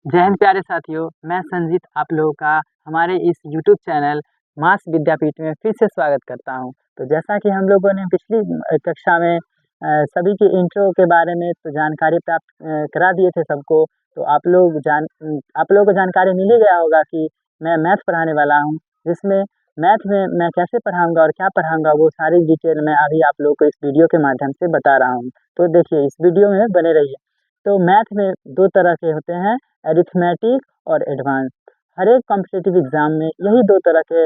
जय हिंद प्यारे साथियों, मैं संजीत आप लोगों का हमारे इस यूट्यूब चैनल मास विद्यापीठ में फिर से स्वागत करता हूं। तो जैसा कि हम लोगों ने पिछली कक्षा में सभी के इंट्रो के बारे में तो जानकारी प्राप्त करा दिए थे सबको। तो आप लोगों को जानकारी मिल ही गया होगा कि मैं मैथ पढ़ाने वाला हूं, जिसमें मैथ में मैं कैसे पढ़ाऊंगा और क्या पढ़ाऊंगा वो सारी डिटेल मैं अभी आप लोगों को इस वीडियो के माध्यम से बता रहा हूँ। तो देखिए, इस वीडियो में बने रहिए। तो मैथ में दो तरह के होते हैं, अरिथमेटिक और एडवांस। हर एक कॉम्पिटिटिव एग्जाम में यही दो तरह के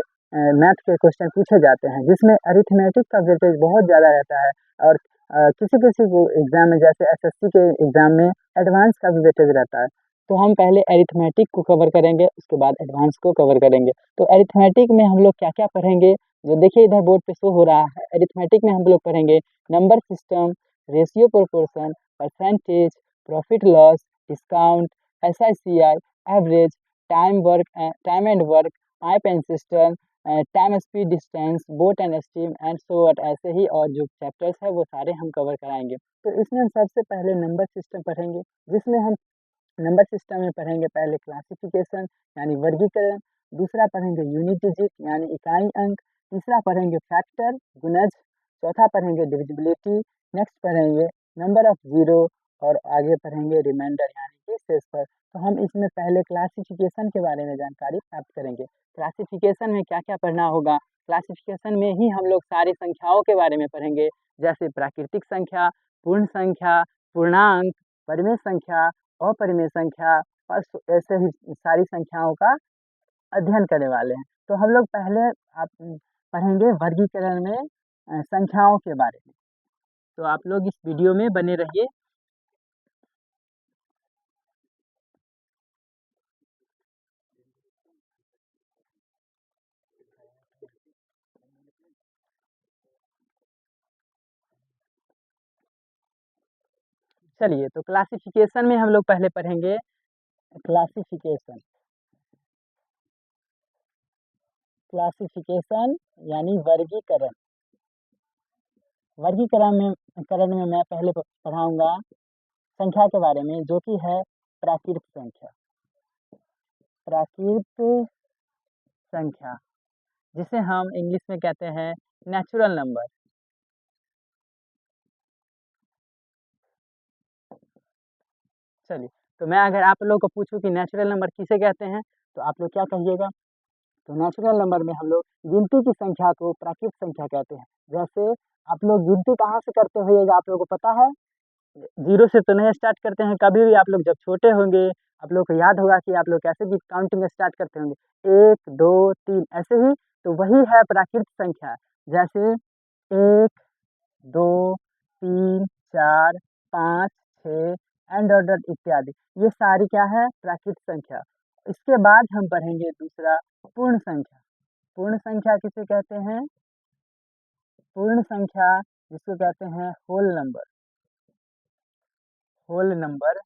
मैथ के क्वेश्चन पूछे जाते हैं, जिसमें अरिथमेटिक का वेटेज बहुत ज़्यादा रहता है और किसी किसी को एग्जाम में जैसे एसएससी के एग्जाम में एडवांस का भी वेटेज रहता है। तो हम पहले अरिथमेटिक को कवर करेंगे, उसके बाद एडवांस को कवर करेंगे। तो अरिथमेटिक में हम लोग क्या क्या पढ़ेंगे, जो देखिए इधर बोर्ड पे शो हो रहा है। अरिथमेटिक में हम लोग पढ़ेंगे number system, ratio proportion, percentage, profit loss, discount, SICI, average, time and work, pipe and system, time speed distance, boat and steam and so what. ऐसे ही और जो चैप्टर्स है वो सारे हम कवर कराएंगे। तो इसमें हम सबसे पहले नंबर सिस्टम पढ़ेंगे, जिसमें हम नंबर सिस्टम में पढ़ेंगे पहले क्लासिफिकेशन यानी वर्गीकरण, दूसरा पढ़ेंगे यूनिट डिजिट यानी इकाई अंक, तीसरा पढ़ेंगे फैक्टर गुणज, चौथा पढ़ेंगे डिविजिबिलिटी, नेक्स्ट पढ़ेंगे नंबर ऑफ जीरो और आगे पढ़ेंगे रिमाइंडर यानी कि शेषफल। तो हम इसमें पहले क्लासिफिकेशन के बारे में जानकारी प्राप्त करेंगे। क्लासिफिकेशन में क्या क्या पढ़ना होगा, क्लासिफिकेशन में ही हम लोग सारी संख्याओं के बारे में पढ़ेंगे, जैसे प्राकृतिक संख्या, पूर्ण संख्या, पूर्णांक, परिमेय संख्या, अपरिमेय संख्या, ऐसे ही सारी संख्याओं का अध्ययन करने वाले हैं। तो हम लोग पहले आप पढ़ेंगे वर्गीकरण में संख्याओं के बारे में। तो आप लोग इस वीडियो में बने रहिए। चलिए, तो क्लासिफिकेशन में हम लोग पहले पढ़ेंगे क्लासिफिकेशन। क्लासिफिकेशन यानी वर्गीकरण। वर्गीकरण में मैं पहले पढ़ाऊंगा संख्या के बारे में, जो कि है प्राकृत संख्या। प्राकृत संख्या जिसे हम इंग्लिश में कहते हैं नेचुरल नंबर। चलिए, तो मैं अगर आप लोग को पूछूं कि नेचुरल नंबर किसे कहते हैं, तो आप लोग क्या कहिएगा। तो नेचुरल नंबर में हम लोग गिनती की संख्या को प्राकृत संख्या कहते हैं। जैसे आप लोग गिनती कहाँ से करते होइएगा, आप लोगों को पता है। जीरो से तो नहीं स्टार्ट करते हैं कभी भी। आप लोग जब छोटे होंगे, आप लोग को याद होगा कि आप लोग कैसे भी काउंटिंग स्टार्ट करते होंगे, 1 2 3 ऐसे ही। तो वही है प्राकृत संख्या। जैसे 1 2 3 4 5 6 एंड ऑर्डर इत्यादि, ये सारी क्या है, प्राकृत संख्या। इसके बाद हम पढ़ेंगे दूसरा पूर्ण संख्या। पूर्ण संख्या किसे कहते हैं, पूर्ण संख्या जिसको कहते हैं whole number. Whole number,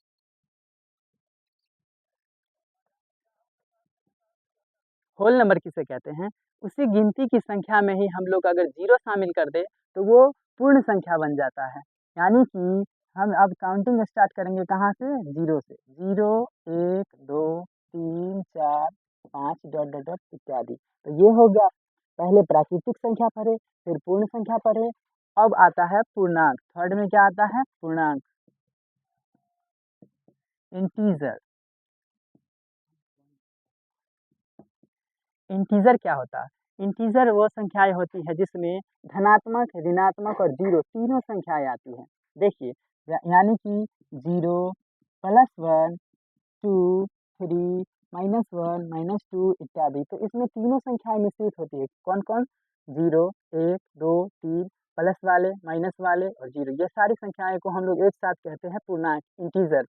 whole number किसे कहते हैं, उसी गिनती की संख्या में ही हम लोग अगर जीरो शामिल कर दे तो वो पूर्ण संख्या बन जाता है। यानी कि हम अब काउंटिंग स्टार्ट करेंगे कहाँ से, जीरो से। 0 1 2 3 4 5 डॉट डॉट डॉट इत्यादि। तो ये हो गया, पहले प्राकृतिक संख्या पढ़े, फिर पूर्ण संख्या पढ़े। अब आता है पूर्णांक। थर्ड में क्या आता है, पूर्णांक, इंटीजर। इंटीजर क्या होता है, इंटीजर वो संख्याएं होती है जिसमें धनात्मक, ऋणात्मक और जीरो तीनों संख्याएं आती हैं। देखिए, यानी कि 0 +1 2 3 -1 -2 इत्यादि। तो इसमें तीनों संख्याएं मिश्रित होती है। कौन कौन, 0 1 2 3, प्लस वाले, माइनस वाले और जीरो, ये सारी संख्याएं को हम लोग एक साथ कहते हैं पूर्णांक, इंटीजर।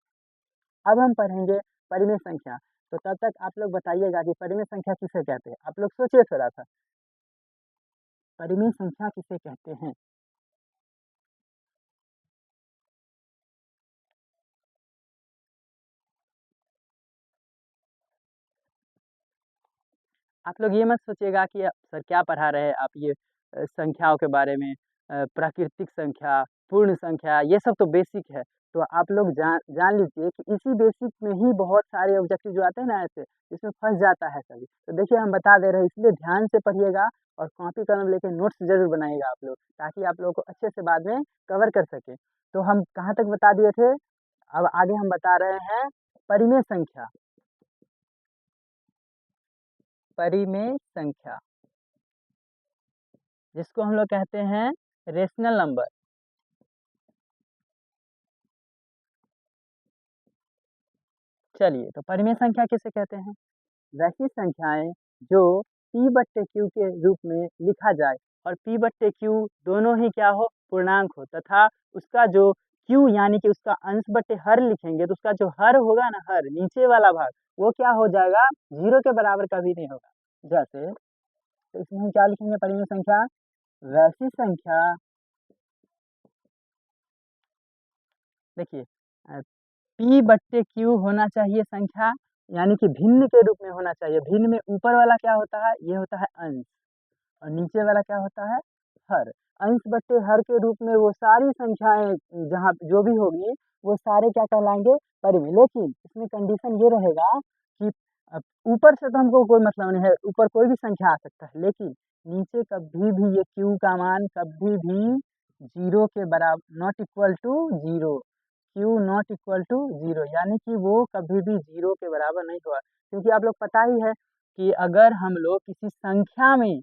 अब हम पढ़ेंगे परिमेय संख्या। तो तब तक आप लोग बताइएगा कि परिमेय संख्या किसे कहते हैं। आप लोग सोचिए थोड़ा सा, परिमेय संख्या किसे कहते हैं। आप लोग ये मत सोचिएगा कि सर क्या पढ़ा रहे हैं आप, ये संख्याओं के बारे में, प्राकृतिक संख्या, पूर्ण संख्या, ये सब तो बेसिक है। तो आप लोग जान लीजिए कि इसी बेसिक में ही बहुत सारे ऑब्जेक्टिव जो आते हैं ना ऐसे, इसमें फँस जाता है सभी। तो देखिए हम बता दे रहे हैं, इसलिए ध्यान से पढ़िएगा और कॉपी कलम लेके नोट्स ज़रूर बनाइएगा आप लोग, ताकि आप लोगों को अच्छे से बाद में कवर कर सकें। तो हम कहाँ तक बता दिए थे? अब आगे हम बता रहे हैं परिमेय संख्या। परिमेय संख्या, जिसको हम लोग कहते हैं रेशनल नंबर। चलिए, तो परिमेय संख्या किसे कहते हैं? वैसी संख्याएँ जो P/Q के रूप में लिखा जाए और P/Q दोनों ही क्या हो? पूर्णांक हो, तथा उसका जो Q यानी कि उसका अंश बटे हर लिखेंगे, तो उसका जो हर होगा ना, हर नीचे वाला भाग, वो क्या हो जाएगा? 0 के बराबर कभी नहीं होगा। जैसे, तो इसमें हम क्या लिखेंगे परिमेय संख्या? वैसी संख्या, देखिए P/Q होना चाहिए संख्या, यानी कि भिन्न के रूप में होना चाहिए। भिन्न में ऊपर वाला क्या होता है? ये होता है अंश, और नीचे वाला क्या होता है? हर। अंश बट्टे हर के रूप में वो सारी संख्याएँ जहाँ जो भी होगी, वो सारे क्या कहलाएँगे? परिमेय। लेकिन इसमें कंडीशन ये रहेगा कि ऊपर से तो हमको कोई मतलब नहीं है, ऊपर कोई भी संख्या आ सकता है, लेकिन नीचे कभी भी ये Q का मान कभी भी 0 के not equal to 0, Q not equal to 0, यानी कि वो कभी भी 0 के बराबर नहीं होगा। क्योंकि आप लोग पता ही है कि अगर हम लोग किसी संख्या में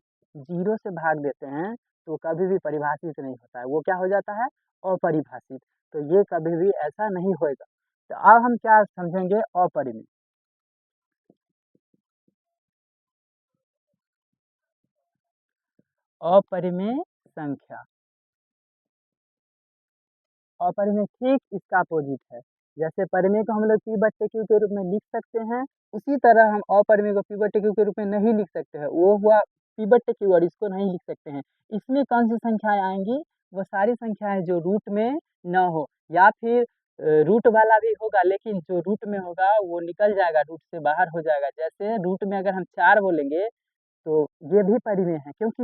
0 से भाग देते हैं, तो कभी भी परिभाषित नहीं होता है, वो क्या हो जाता है? अपरिभाषित। तो ये कभी भी ऐसा नहीं होएगा। तो अब हम क्या समझेंगे? अपरिमेय। अपरिमेय संख्या। अपरिमेय ठीक इसका अपोजिट है। जैसे परिमेय को हम लोग P/Q के रूप में लिख सकते हैं, उसी तरह हम अपरिमेय को P/Q के रूप में नहीं लिख सकते हैं। वो हुआ P/Q और इसको नहीं लिख सकते हैं। इसमें कौन-सी संख्याएँ आएँगी? वो सारी संख्याएँ जो रूट में ना हो, या फिर रूट वाला भी होगा, लेकिन जो रूट में होगा वो निकल जाएगा, रूट से बाहर हो जाएगा। जैसे रूट में अगर हम 4 बोलेंगे, तो ये भी परिमेय है, क्योंकि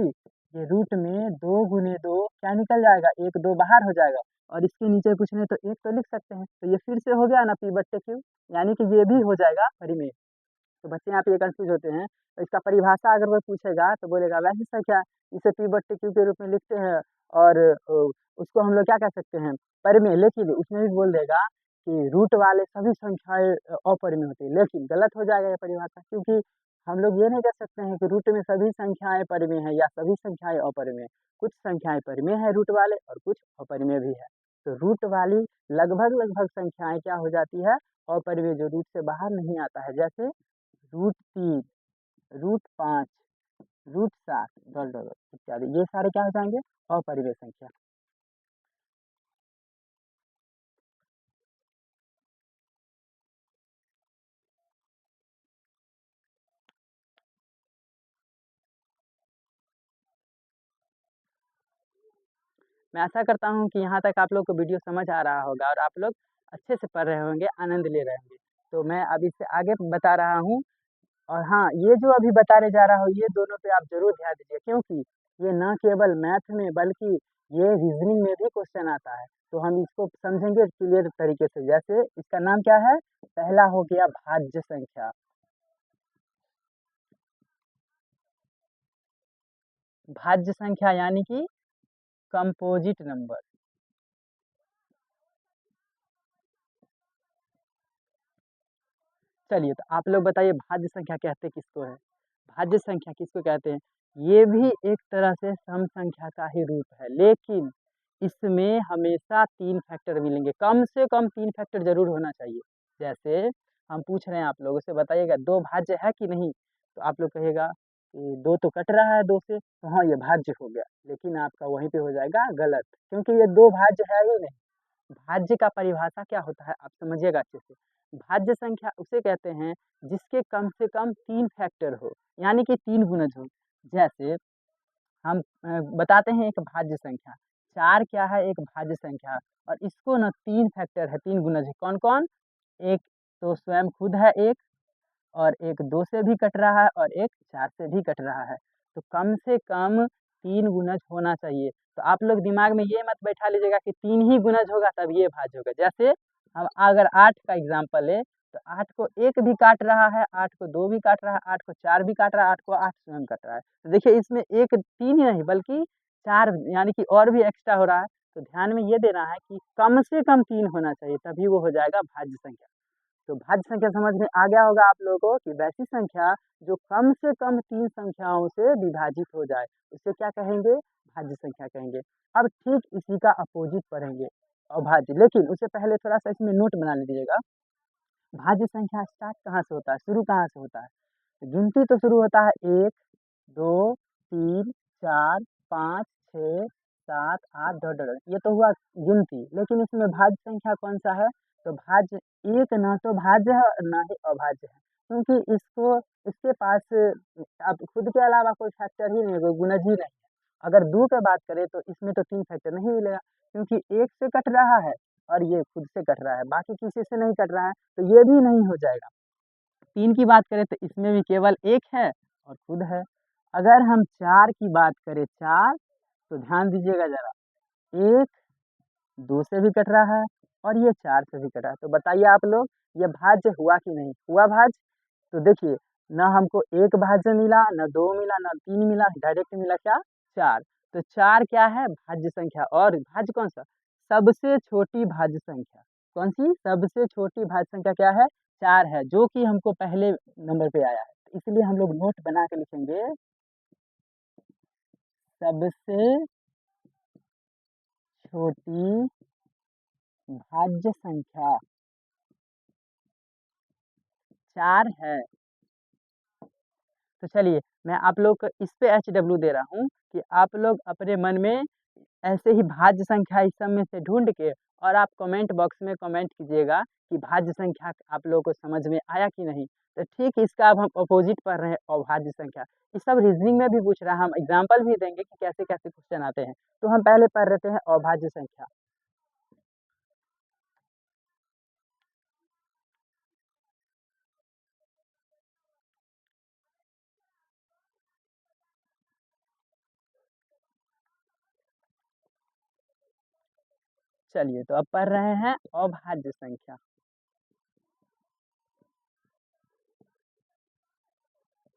ये रूट में 2 गुने 2 क्या निकल जाएगा? 1 2 बाहर हो जाएगा, और इसके नीचे कुछ नहीं तो 1 तो लिख सकते हैं। तो ये फिर से हो गया ना P/Q, यानी कि ये भी हो जाएगा परिमेय। तो बच्चे यहाँ पे ये कन्फ्यूज़ होते हैं, तो इसका परिभाषा अगर कोई पूछेगा तो बोलेगा वैसी संख्या इसे P/Q के रूप में लिखते हैं, और उसको हम लोग क्या कह सकते हैं? परिमेय। लेकिन उसमें भी बोल देगा कि रूट वाले सभी संख्याएँ अपरिमेय होती हैं, लेकिन गलत हो जाएगा ये परिभाषा, क्योंकि हम लोग ये नहीं कह सकते हैं कि रूट में सभी संख्याएँ परिमेय हैं या सभी संख्याएँ अपरिमेय हैं। कुछ संख्याएँ परिमेय हैं रूट वाले, और कुछ अपरिमेय भी है। तो रूट वाली लगभग-लगभग संख्याएँ क्या हो जाती है? अपरिमेय, जो रूट से बाहर नहीं आता है। जैसे √3, √5, √7 इत्यादि, ये सारे क्या हो जाएँगे? अपरिमेय संख्या। मैं आशा करता हूँ कि यहाँ तक आप लोग को वीडियो समझ आ रहा होगा और आप लोग अच्छे से पढ़ रहे होंगे, आनंद ले रहे होंगे। तो मैं अब इससे आगे बता रहा हूँ, और हाँ, ये जो अभी बताने जा रहा हूँ, ये दोनों पे आप ज़रूर ध्यान दीजिए, क्योंकि ये ना केवल मैथ में बल्कि ये रीज़निंग में भी क्वेश्चन आता है। तो हम इसको समझेंगे क्लियर तरीके से। जैसे इसका नाम क्या है? पहला हो गया भाज्य संख्या। भाज्य संख्या यानी कि कंपोजिट नंबर। चलिए, तो आप लोग बताइए भाज्य संख्या कहते किसको है? भाज्य संख्या किसको कहते हैं? ये भी एक तरह से सम संख्या का ही रूप है, लेकिन इसमें हमेशा 3 फैक्टर मिलेंगे, कम से कम 3 फैक्टर ज़रूर होना चाहिए। जैसे हम पूछ रहे हैं आप लोगों से, बताइएगा 2 भाज्य है कि नहीं? तो आप लोग कहिएगा कि 2 तो कट रहा है 2 से, तो हाँ, ये भाज्य हो गया। लेकिन आपका वहीं पे हो जाएगा गलत, क्योंकि ये 2 भाज्य है ही नहीं। भाज्य का परिभाषा क्या होता है, आप समझिएगा अच्छे से। भाज्य संख्या उसे कहते हैं जिसके कम से कम 3 फैक्टर हो, यानी कि 3 गुणज हो। जैसे हम बताते हैं एक भाज्य संख्या, 4 क्या है? एक भाज्य संख्या, और इसको ना 3 फैक्टर है, 3 गुणज है। कौन-कौन? एक तो स्वयं खुद है एक, और एक 2 से भी कट रहा है, और एक 4 से भी कट रहा है। तो कम से कम 3 गुणज होना चाहिए। तो आप लोग दिमाग में ये मत बैठा लीजिएगा कि 3 ही गुणज होगा तब ये भाज्य होगा। जैसे हम अगर 8 का एग्जाम्पल लें तो 8 को 1 भी काट रहा है, 8 को 2 भी काट रहा है, 8 को 4 भी काट रहा है, 8 को 8 स्वयं काट रहा है। तो देखिए इसमें 1 3 ही नहीं बल्कि 4 यानी कि और भी एक्स्ट्रा हो रहा है। तो ध्यान में ये देना है कि कम से कम 3 होना चाहिए तभी वो हो जाएगा भाज्य संख्या। तो भाज्य संख्या समझ में आ गया होगा आप लोगों को कि वैसी संख्या जो कम से कम 3 संख्याओं से विभाजित हो जाए उसे क्या कहेंगे? भाज्य संख्या कहेंगे। अब ठीक इसी का अपोजिट पढ़ेंगे अभाज्य, लेकिन उससे पहले थोड़ा-सा इसमें नोट बना लीजिएगा। भाज्य संख्या स्टार्ट कहाँ से होता है? शुरू कहाँ से होता है? गिनती तो शुरू होता है 1, 2, 3, 4, 5, 6, 7, 8 डॉट ये तो हुआ गिनती, लेकिन इसमें भाज्य संख्या कौन-सा है? तो भाज्य एक ना तो भाज्य है और ना ही अभाज्य है, क्योंकि इसके पास अब खुद के अलावा कोई फैक्टर ही नहीं है, कोई गुणज ही नहीं है। अगर 2 की बात करें तो इसमें तो 3 फैक्टर नहीं मिलेगा, क्योंकि 1 से कट रहा है और ये खुद से कट रहा है, बाकी किसी से नहीं कट रहा है, तो ये भी नहीं हो जाएगा। 3 की बात करें तो इसमें भी केवल 1 है और खुद है। अगर हम 4 की बात करें 4 तो ध्यान दीजिएगा ज़रा, 1 2 से भी कट रहा है और ये 4 से भी कटा है। तो बताइए आप लोग ये भाज्य हुआ कि नहीं? हुआ भाज्य? तो देखिए ना हमको 1 भाज्य मिला, ना 2 मिला, ना 3 मिला, डायरेक्ट मिला क्या? 4। तो 4 क्या है? भाज्य संख्या। और भाज्य कौन-सा? सबसे छोटी भाज्य संख्या। कौन-सी? सबसे छोटी भाज्य संख्या क्या है? 4 है, जो कि हमको पहले नंबर पे आया है। तो इसलिए हम लोग नोट बना के लिखेंगे सबसे छोटी भाज्य संख्या 4 है। तो चलिए मैं आप लोग को इस पे एचडब्ल्यू दे रहा हूँ कि आप लोग अपने मन में ऐसे ही भाज्य संख्या इस सब में से ढूँढ के और आप कमेंट बॉक्स में कमेंट कीजिएगा कि भाज्य संख्या आप लोगों को समझ में आया कि नहीं। तो ठीक इसका अब हम अपोजिट पढ़ रहे हैं अभाज्य संख्या। ये सब रीज़निंग में भी पूछ रहा है, हम एग्ज़ाम्पल भी देंगे कि कैसे-कैसे क्वेश्चन आते हैं। तो हम पहले पढ़ लेते हैं अभाज्य संख्या। चलिए तो अब पढ़ रहे हैं अभाज्य संख्या।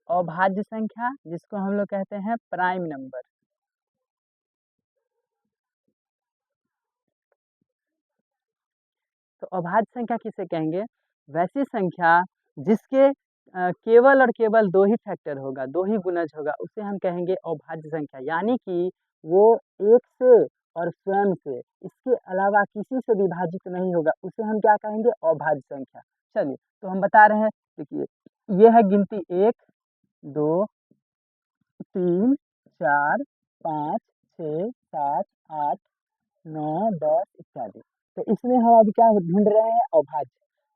अभाज्य संख्या जिसको हम लोग कहते हैं प्राइम नंबर। तो अभाज्य संख्या किसे कहेंगे? वैसी संख्या जिसके केवल और केवल 2 ही फैक्टर होगा, 2 ही गुणज होगा, उसे हम कहेंगे अभाज्य संख्या। यानी कि वो 1 से और स्वयं से, इसके अलावा किसी से विभाजित नहीं होगा, उसे हम क्या कहेंगे? अभाज्य संख्या। चलिए, तो हम बता रहे हैं, देखिए, ये है गिनती 1, 2, 3, 4, 5, 6, 7, 8, 9, 10 इत्यादि। तो इसमें हम अभी क्या ढूँढ रहे हैं? अभाज्य।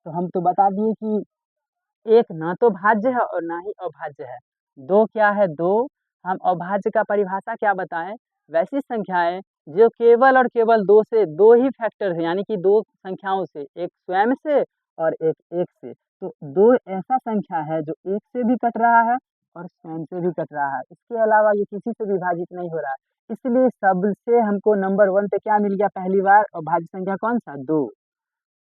तो हम तो बता दिए कि एक ना तो भाज्य है और ना ही अभाज्य है। 2 क्या है? 2 हम अभाज्य का परिभाषा क्या बताएँ? वैसी संख्याएँ जो केवल और केवल 2 से 2 ही फैक्टर हैं, यानी कि 2 संख्याओं से, एक स्वयं से और एक 1 से। तो 2 ऐसा संख्या है जो 1 से भी कट रहा है और स्वयं से भी कट रहा है। इसके अलावा ये किसी से विभाजित नहीं हो रहा है। इसलिए सबसे हमको नंबर 1 पे क्या मिल गया पहली बार? अभाज्य संख्या कौन-सा? 2।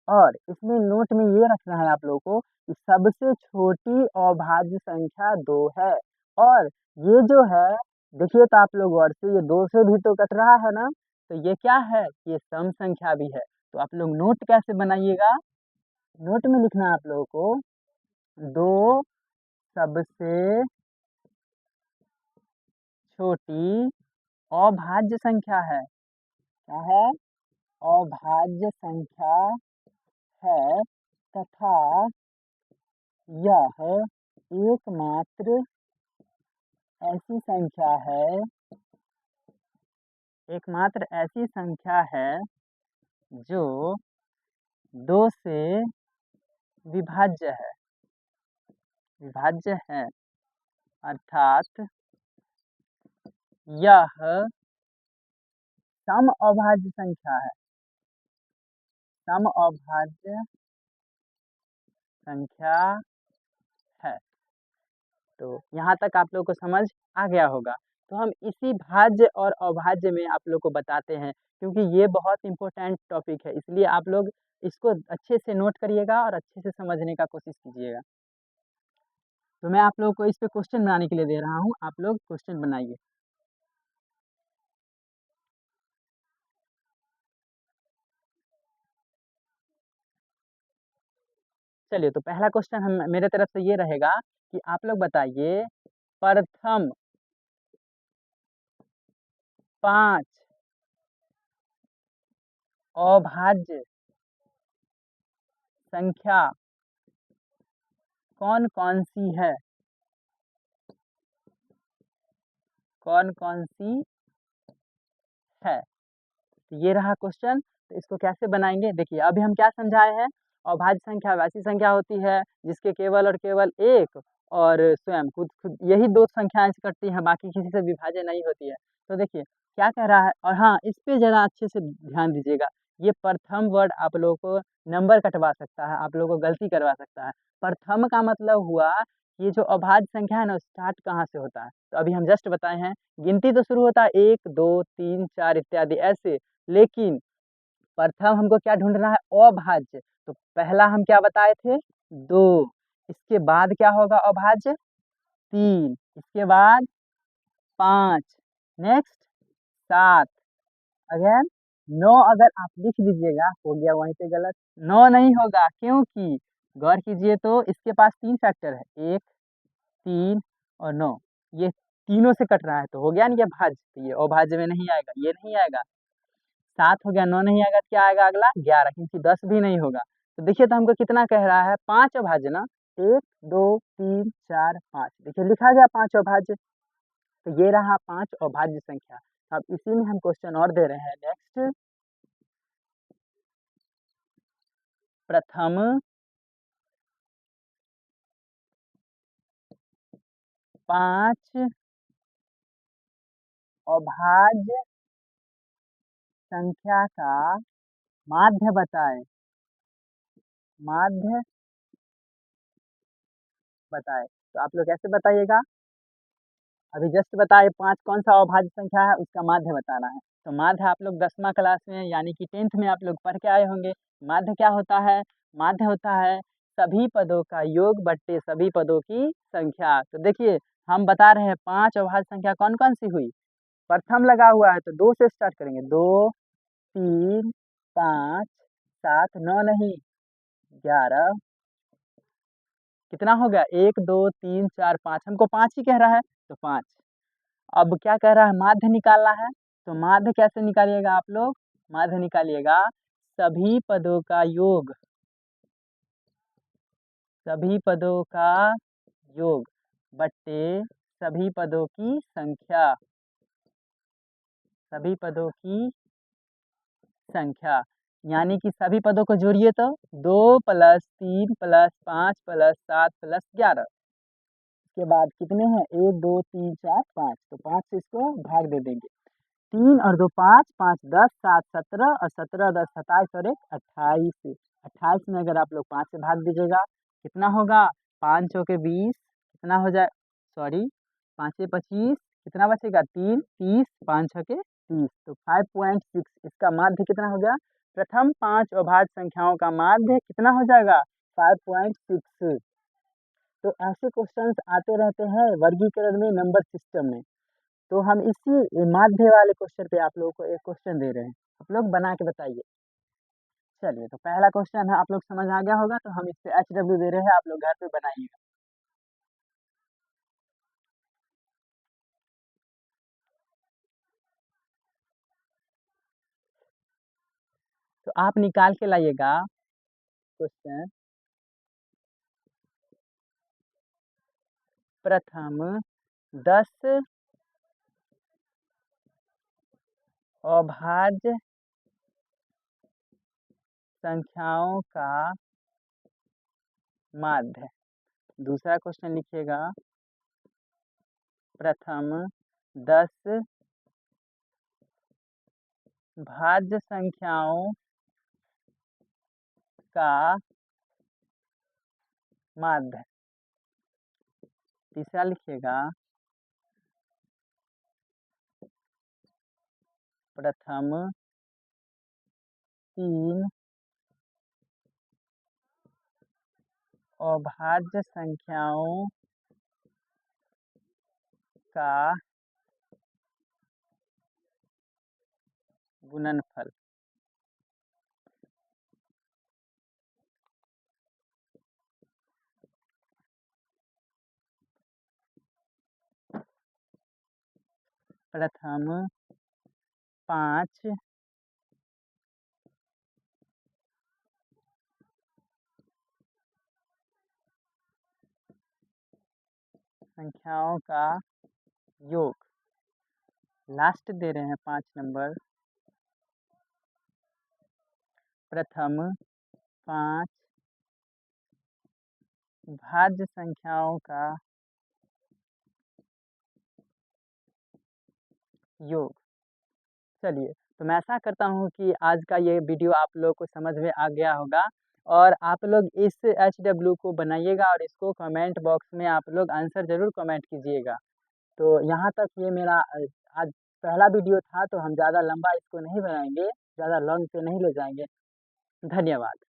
और इसमें नोट में ये रखना है आप लोगों को कि सबसे छोटी अभाज्य संख्या 2 है। और ये जो है, देखिए तो आप लोग गौर से, ये 2 से भी तो कट रहा है ना, तो ये क्या है? ये सम संख्या भी है। तो आप लोग नोट कैसे बनाइएगा? नोट में लिखना है आप लोगों को 2 सबसे छोटी अभाज्य संख्या है। क्या है? अभाज्य संख्या है तथा यह एकमात्र ऐसी संख्या है, एकमात्र ऐसी संख्या है जो 2 से विभाज्य है, विभाज्य है, अर्थात यह सम अभाज्य संख्या है, सम अभाज्य संख्या है। तो यहाँ तक आप लोग को समझ आ गया होगा तो हम इसी भाज्य और अभाज्य में आप लोग को बताते हैं, क्योंकि ये बहुत इम्पोर्टेंट टॉपिक है, इसलिए आप लोग इसको अच्छे से नोट करिएगा और अच्छे से समझने का कोशिश कीजिएगा। तो मैं आप लोगों को इस पे क्वेश्चन बनाने के लिए दे रहा हूँ, आप लोग क्वेश्चन बनाइए। चलिए, तो पहला क्वेश्चन हम मेरे तरफ से ये रहेगा कि आप लोग बताइए, प्रथम 5 अभाज्य संख्या कौन-कौन सी है? कौन-कौन सी है? तो ये रहा क्वेश्चन, तो इसको कैसे बनाएँगे? देखिए, अभी हम क्या समझाए हैं? अभाज्य संख्या वैसी संख्या होती है जिसके केवल और केवल 1 और स्वयं खुद यही 2 संख्याएँ कटती हैं, बाकी किसी से विभाज्य नहीं होती है। तो देखिए, क्या कह रहा है? और हाँ, इस पे ज़रा अच्छे से ध्यान दीजिएगा। ये प्रथम वर्ड आप लोगों को नंबर कटवा सकता है, आप लोगों को गलती करवा सकता है। प्रथम का मतलब हुआ, ये जो अभाज्य संख्या है ना, स्टार्ट कहाँ से होता है? तो अभी हम जस्ट बताए हैं, गिनती तो शुरू होता है 1, 2, 3, 4 इत्यादि ऐसे, लेकिन प्रथम हमको क्या ढूँढना है? अभाज्य। तो पहला हम क्या बताए थे? 2, इसके बाद क्या होगा अभाज्य? 3, इसके बाद 5, नेक्स्ट 7, अगेन 9 अगर आप लिख दीजिएगा, हो गया वहीं पे गलत। 9 नहीं होगा, क्योंकि गौर कीजिए तो इसके पास 3 फैक्टर है, 1, 3 और 9। ये तीनों से कट रहा है, तो हो गया ना ये भाज्य, तो ये अभाज्य में नहीं आएगा, ये नहीं आएगा। 7 हो गया, 9 नहीं आएगा तो क्या आएगा अगला? 11, क्योंकि 10 भी नहीं होगा। तो देखिए, तो हमको कितना कह रहा है? 5 अभाज्य ना? 1, 2, 3, 4, 5, देखिए लिखा गया 5 अभाज्य। तो ये रहा 5 अभाज्य संख्या। अब इसी में हम क्वेश्चन और दे रहे हैं नेक्स्ट। प्रथम 5 अभाज्य संख्या का माध्य बताएं। माध्य बताएं, तो आप लोग कैसे बताइएगा? अभी जस्ट बताए 5 कौन-सा अभाज्य संख्या है, उसका माध्य बताना है। तो माध्य आप लोग 10वां क्लास में यानी कि 10th में आप लोग पढ़ के आए होंगे। माध्य क्या होता है? माध्य होता है सभी पदों का योग बट्टे सभी पदों की संख्या। तो देखिए, हम बता रहे हैं 5 अभाज्य संख्या कौन-कौन सी हुई? प्रथम लगा हुआ है तो 2 से स्टार्ट करेंगे। 2, 3, 5, 7, 9 नहीं, 11, कितना हो गया? 1, 2, 3, 4, 5, हमको 5 ही कह रहा है, तो 5। अब क्या कह रहा है? माध्य निकालना है, तो माध्य कैसे निकालिएगा आप लोग? माध्य निकालिएगा सभी पदों का योग, सभी पदों का योग बट्टे सभी पदों की संख्या, सभी पदों की संख्या, यानी कि सभी पदों को जोड़िए तो 2 + 3 + 5 + 7 + 11, इसके बाद कितने हैं? 1, 2, 3, 4, 5, तो 5 से इसको भाग दे देंगे। 3 और 2 5, 5 10, 7 17 और 17 10 27 और 1 28। 28 में अगर आप लोग 5 से भाग दीजिएगा, कितना होगा? 5 चौके 20, कितना हो जाए? सॉरी, 5 से 25, कितना बचेगा? 3, 30, 5 छके 30, तो 5.6, इसका माध्य कितना हो गया? प्रथम 5 अभाज्य संख्याओं का माध्य कितना हो जाएगा? 5.6। तो ऐसे क्वेश्चंस आते रहते हैं वर्गीकरण में, नंबर सिस्टम में। तो हम इसी माध्य वाले क्वेश्चन पे आप लोगों को एक क्वेश्चन दे रहे हैं, आप लोग बना के बताइए। चलिए, तो पहला क्वेश्चन है, आप लोग समझ आ गया होगा, तो हम इस पे HW दे रहे हैं, आप लोग घर पे बनाइएगा। तो आप निकाल के लाइएगा क्वेश्चन। प्रथम 10 अभाज्य संख्याओं का माध्य। दूसरा क्वेश्चन लिखिएगा, प्रथम 10 भाज्य संख्याओं का माध्य। तीसरा लिखिएगा, प्रथम 3 अभाज्य संख्याओं का गुणनफल। प्रथम 5 संख्याओं का योग। लास्ट दे रहे हैं 5 नंबर। प्रथम 5 भाज्य संख्याओं का योग। चलिए, तो मैं आशा करता हूँ कि आज का ये वीडियो आप लोगों को समझ में आ गया होगा और आप लोग इस HW को बनाइएगा और इसको कमेंट बॉक्स में आप लोग आंसर ज़रूर कमेंट कीजिएगा। तो यहाँ तक ये मेरा आज पहला वीडियो था, तो हम ज़्यादा लंबा इसको नहीं बनाएँगे, ज़्यादा लॉन्ग पे नहीं ले जाएँगे। धन्यवाद।